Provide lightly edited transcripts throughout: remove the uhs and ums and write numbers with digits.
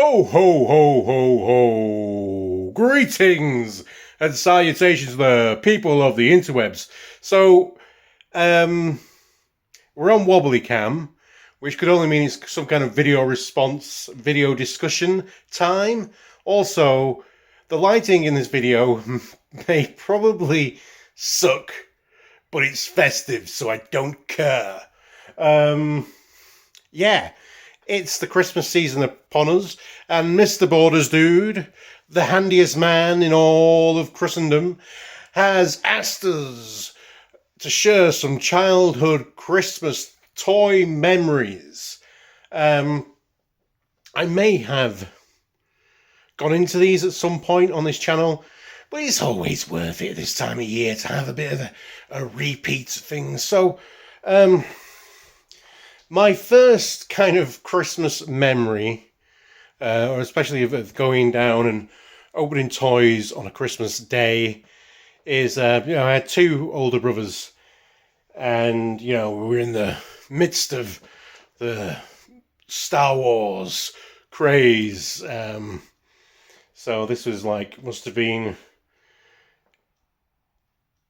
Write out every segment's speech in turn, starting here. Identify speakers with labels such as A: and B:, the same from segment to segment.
A: Ho, ho, ho, ho, ho! Greetings and salutations to the people of the interwebs. So, um, we're on Wobbly Cam, which could only mean it's some kind of video response, video discussion time. Also, the lighting in this video may probably suck, but it's festive, so I don't care. Yeah, it's the Christmas season upon us, and Mr. Borders Dude, the handiest man in all of Christendom, has asked us to share some childhood Christmas toy memories. I may have gone into these at some point on this channel, but it's always worth it this time of year to have a bit of a repeat of things. So, my first kind of Christmas memory, or especially of going down and opening toys on a Christmas day, is I had two older brothers, and we were in the midst of the Star Wars craze. So this was must have been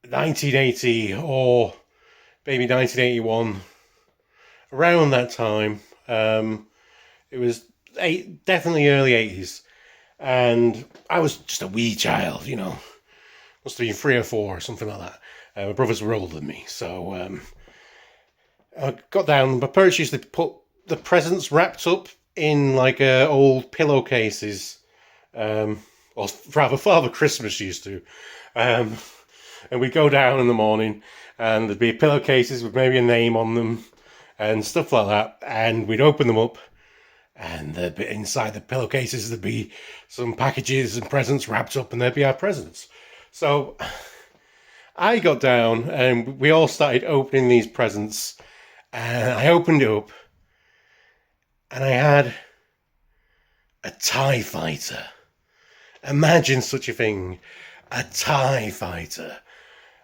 A: 1980 or maybe 1981. Around that time, it was definitely early 80s, and I was just a wee child, must have been 3 or 4 or something like that. My brothers were older than me, so I got down. My parents used to put the presents wrapped up in old pillowcases, or rather Father Christmas used to, and we'd go down in the morning, and there'd be pillowcases with maybe a name on them and stuff like that, and we'd open them up, and inside the pillowcases there'd be some packages and presents wrapped up, and there'd be our presents. So I got down, and we all started opening these presents, and I opened it up, and I had a TIE fighter. Imagine such a thing, a TIE fighter.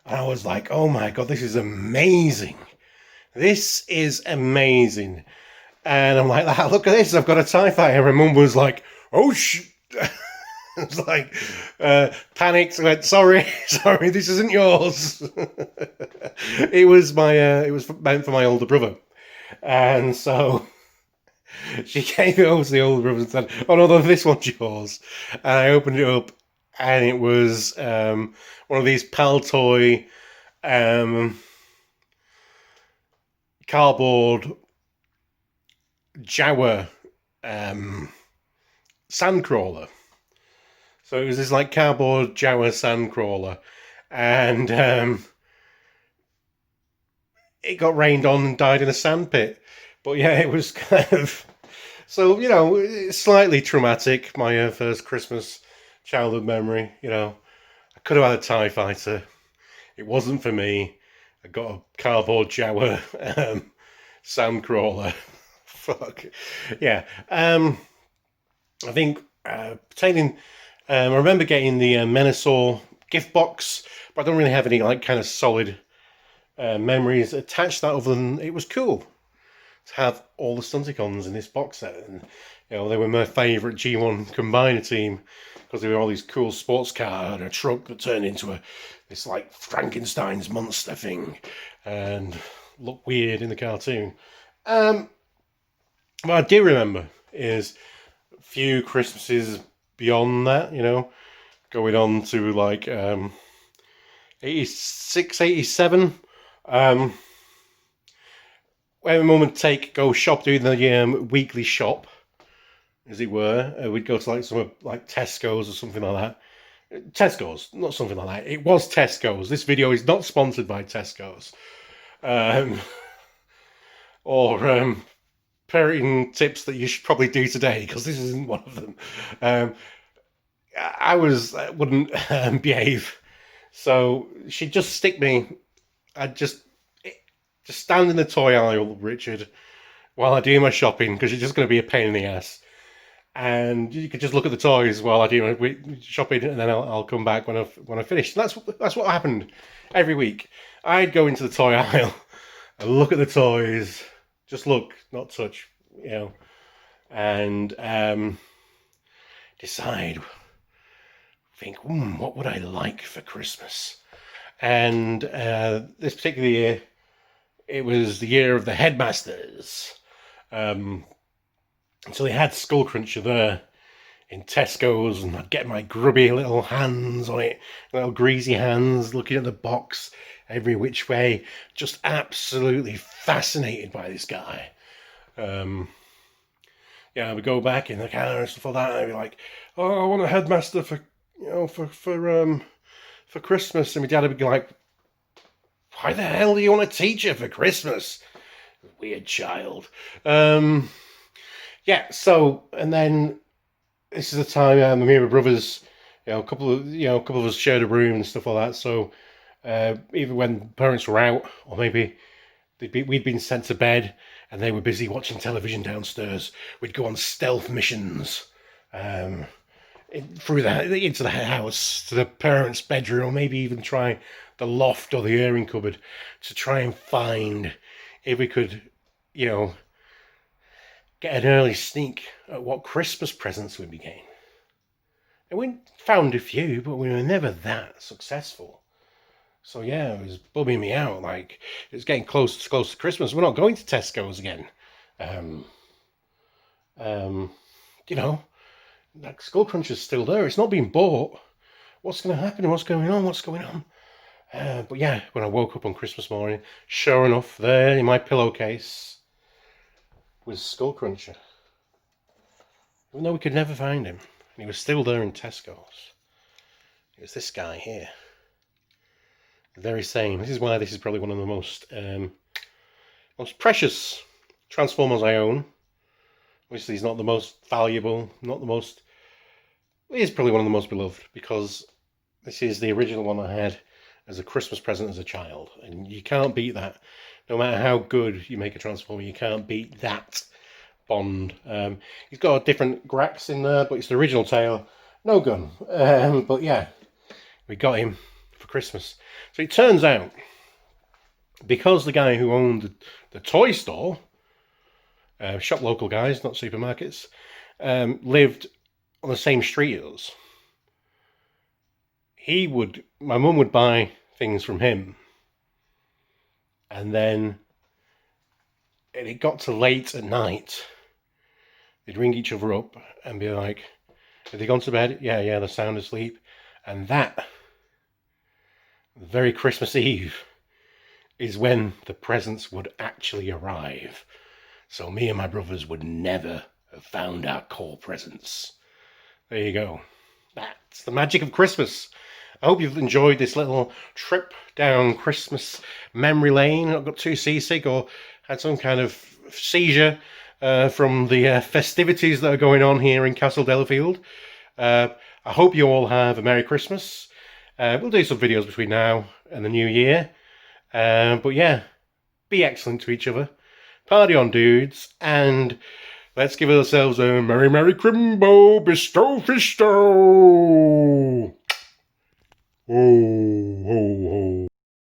A: And I was like, oh my god, this is amazing. This is amazing. And I'm like, look at this, I've got a TIE fighter. And Mum was like, oh, I was like, panicked, went, sorry, this isn't yours. It was meant for my older brother. And so she gave it over to the older brother and said, oh no, this one's yours. And I opened it up, and it was one of these Paltoy cardboard Jawa sandcrawler. So it was this cardboard Jawa sandcrawler, and it got rained on and died in a sandpit. But yeah, it was kind of, so slightly traumatic. My first Christmas childhood memory. I could have had a TIE fighter. It wasn't for me. I got a cardboard Jawa sandcrawler. Fuck. Yeah. I think pertaining. I remember getting the Menasor gift box, but I don't really have any kind of solid memories attached to that, other than it was cool to have all the Stunticons in this box set, and they were my favourite G1 combiner team because they were all these cool sports car and a truck that turned into this Frankenstein's monster thing and looked weird in the cartoon. What I do remember is a few Christmases beyond that, going on to 86, 87, where my mum would go shop, doing the weekly shop, as it were. We'd go to some Tesco's or something like that. Tesco's, not something like that. It was Tesco's. This video is not sponsored by Tesco's. Or parenting tips that you should probably do today, because this isn't one of them. I wouldn't behave, so she'd just stick me. I'd just stand in the toy aisle, Richard, while I do my shopping, because you're just going to be a pain in the ass. And you could just look at the toys while I do my shopping, and then I'll come back when I finish. And that's what happened every week. I'd go into the toy aisle and look at the toys, just look, not touch, and decide, think, what would I like for Christmas? And this particular year, it was the year of the headmasters. So they had Skull Cruncher there in Tesco's, and I'd get my grubby little hands on it, little greasy hands, looking at the box every which way, just absolutely fascinated by this guy. I would go back in the car and stuff like that, and I'd be like, "Oh, I want a headmaster for Christmas," and my dad would be like, "Why the hell do you want a teacher for Christmas? Weird child." So, and then this is the time me and my brothers, a couple of us shared a room and stuff like that. So even when parents were out, or maybe we'd been sent to bed and they were busy watching television downstairs, we'd go on stealth missions through into the house to the parents' bedroom, or maybe even try the loft or the airing cupboard to try and find if we could, get an early sneak at what Christmas presents would be getting. And we found a few, but we were never that successful. So it was bumming me out. Like, it was getting close to Christmas. We're not going to Tesco's again. That Skull Cruncher's still there. It's not being bought. What's going to happen? What's going on? But when I woke up on Christmas morning, sure enough, there in my pillowcase was Skull Cruncher. Even though we could never find him, and he was still there in Tesco's. It was this guy here. The very same. This is why this is probably one of the most precious Transformers I own. Obviously, he's not the most valuable, he is probably one of the most beloved, because this is the original one I had as a Christmas present as a child, and you can't beat that. No matter how good you make a Transformer, you can't beat that Bond. He's got different Grax in there, but it's the original tail, no gun. We got him for Christmas. So it turns out, because the guy who owned the toy store, shop local guys, not supermarkets, lived on the same street as us, my mum would buy things from him, and then it got to late at night, they'd ring each other up and be like, "Have they gone to bed?" Yeah, they're sound asleep. And that very Christmas Eve is when the presents would actually arrive. So me and my brothers would never have found our core presents. There you go. That's the magic of Christmas. I hope you've enjoyed this little trip down Christmas memory lane. Not got too seasick or had some kind of seizure from the festivities that are going on here in Castle Delafield. I hope you all have a Merry Christmas. We'll do some videos between now and the new year. Be excellent to each other. Party on, dudes, and let's give ourselves a Merry Merry Crimbo Bestow Fisto! Ho, ho, ho.